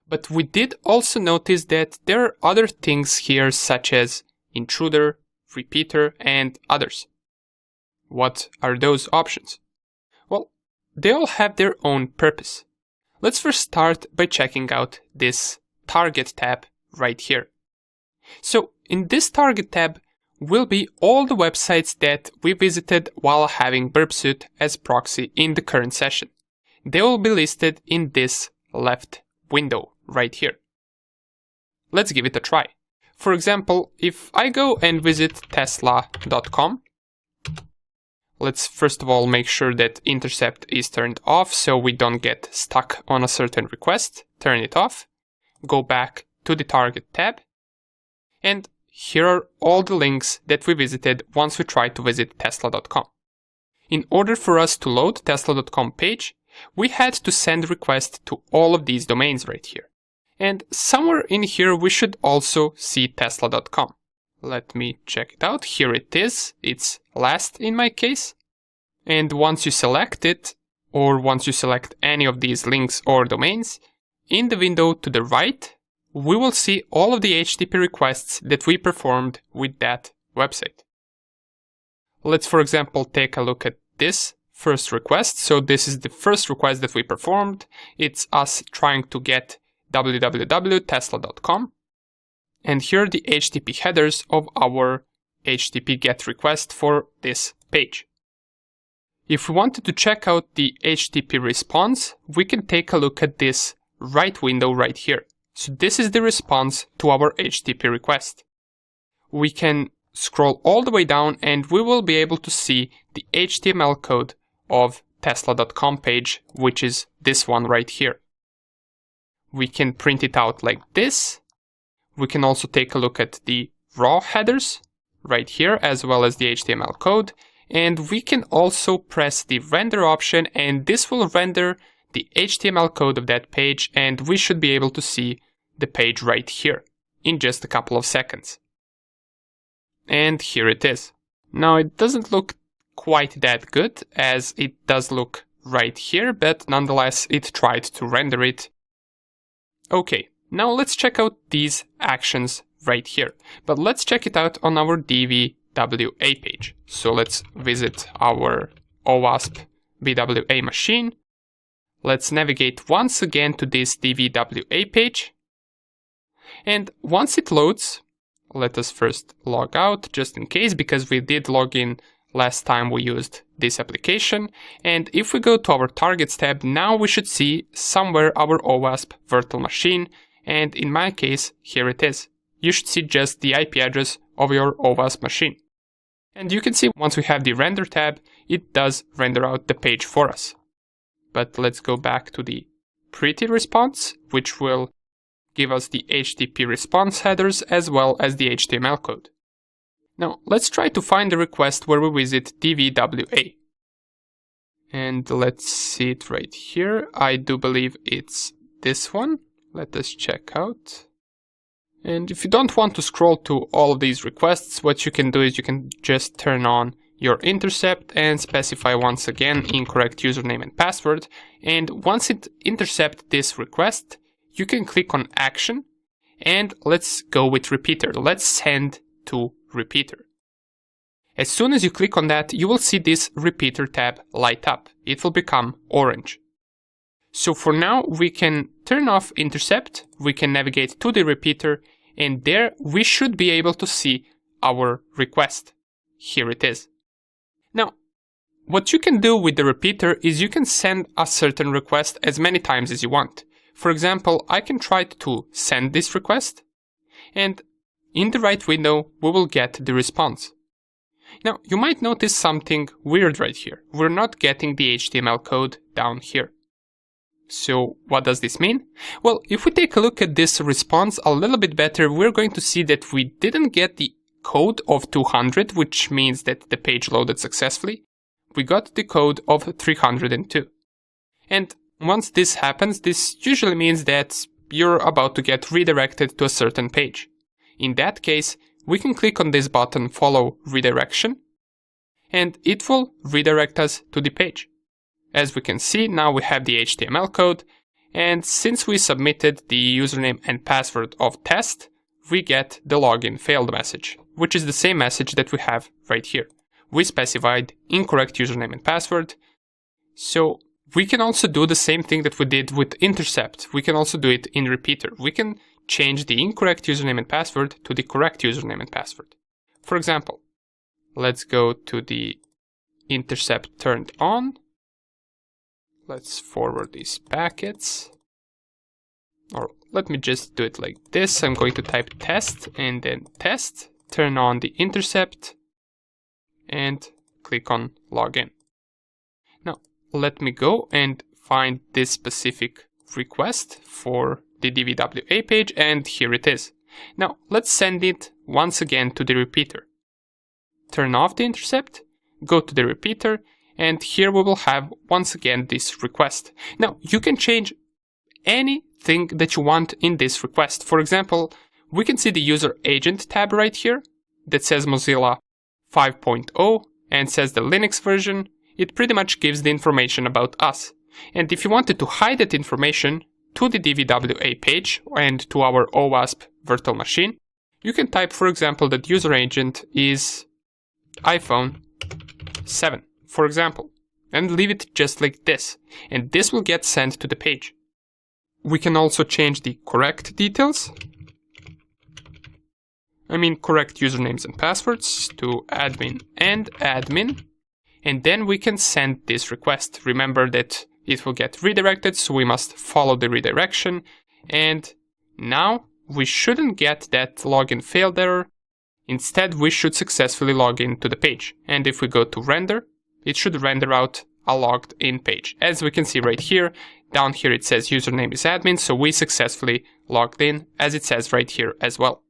But we did also notice that there are other things here such as intruder, repeater, and others. What are those options? Well, they all have their own purpose. Let's first start by checking out this target tab right here. So in this target tab will be all the websites that we visited while having burpsuit as proxy in the current session. They will be listed in this left window right here. Let's give it a try. For example, if I go and visit tesla.com, let's first of all make sure that intercept is turned off so we don't get stuck on a certain request. Turn it off. Go back to the target tab. And here are all the links that we visited once we tried to visit tesla.com. In order for us to load tesla.com page, we had to send request to all of these domains right here. And somewhere in here we should also see tesla.com. Let me check it out. Here it is. It's last in my case. And once you select it, or once you select any of these links or domains, in the window to the right, we will see all of the HTTP requests that we performed with that website. Let's, for example, take a look at this first request. So this is the first request that we performed. It's us trying to get www.tesla.com. And here are the HTTP headers of our HTTP GET request for this page. If we wanted to check out the HTTP response, we can take a look at this right window right here. So this is the response to our HTTP request. We can scroll all the way down and we will be able to see the HTML code of tesla.com page, which is this one right here. We can print it out like this. We can also take a look at the raw headers right here, as well as the HTML code. And we can also press the render option, and this will render the HTML code of that page, and we should be able to see the page right here in just a couple of seconds. And here it is. Now it doesn't look quite that good as it does look right here, but nonetheless it tried to render it. Okay, now let's check out these actions right here, but let's check it out on our DVWA page. So let's visit our OWASP BWA machine. Let's navigate once again to this DVWA page. And once it loads, let us first log out just in case, because we did log in last time we used this application. And if we go to our targets tab, now we should see somewhere our OWASP virtual machine. And in my case, here it is. You should see just the IP address of your OWASP machine. And you can see once we have the render tab, it does render out the page for us. But let's go back to the pretty response, which will give us the HTTP response headers as well as the HTML code. Now let's try to find the request where we visit DVWA. And let's see it right here. I do believe it's this one. Let us check out. And if you don't want to scroll to all of these requests, what you can do is you can just turn on your intercept and specify once again incorrect username and password. And once it intercepts this request, you can click on action and let's go with repeater. Let's send to repeater. As soon as you click on that, you will see this repeater tab light up. It will become orange. So for now, we can turn off intercept, we can navigate to the repeater, and there we should be able to see our request. Here it is. Now, what you can do with the repeater is you can send a certain request as many times as you want. For example, I can try to send this request, and in the right window, we will get the response. Now, you might notice something weird right here. We're not getting the HTML code down here. So what does this mean? Well, if we take a look at this response a little bit better, we're going to see that we didn't get the code of 200, which means that the page loaded successfully. We got the code of 302. And once this happens, this usually means that you're about to get redirected to a certain page. In that case, we can click on this button, follow redirection, and it will redirect us to the page. As we can see, now we have the HTML code, And since we submitted the username and password of test, we get the login failed message, which is the same message that we have right here. We specified incorrect username and password. So we can also do the same thing that we did with intercept. We can also do it in repeater. We can change the incorrect username and password to the correct username and password. For example, let's go to the intercept turned on. Let's forward these packets. Or let me just do it like this. I'm going to type test and then test, turn on the intercept, and click on login. Now, let me go and find this specific request for the DVWA page, and here it is. Now, let's send it once again to the repeater. Turn off the intercept, go to the repeater, and here we will have once again this request. Now, you can change anything that you want in this request. For example, we can see the user agent tab right here that says Mozilla 5.0 and says the Linux version. It pretty much gives the information about us. And if you wanted to hide that information to the DVWA page and to our OWASP virtual machine, you can type, for example, that user agent is iPhone 7. For example, and leave it just like this, and this will get sent to the page. We can also change the correct details. Correct usernames and passwords to admin and admin, and then we can send this request. Remember that it will get redirected, so we must follow the redirection, and now we shouldn't get that login failed error. Instead, we should successfully log in to the page, and if we go to render, it should render out a logged in page. As we can see right here, down here it says username is admin, so we successfully logged in, as it says right here as well.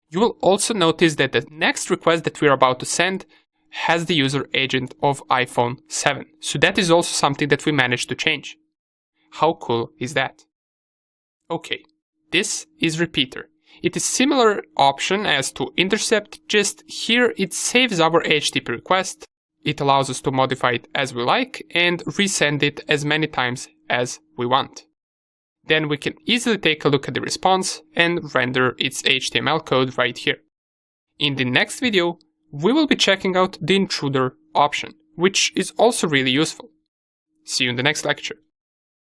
You will also notice that the next request that we're about to send has the user agent of iPhone 7. So that is also something that we managed to change. How cool is that? Okay, this is repeater. It is similar option as to intercept, just here it saves our HTTP request. It allows us to modify it as we like and resend it as many times as we want. Then we can easily take a look at the response and render its HTML code right here. In the next video, we will be checking out the intruder option, which is also really useful. See you in the next lecture.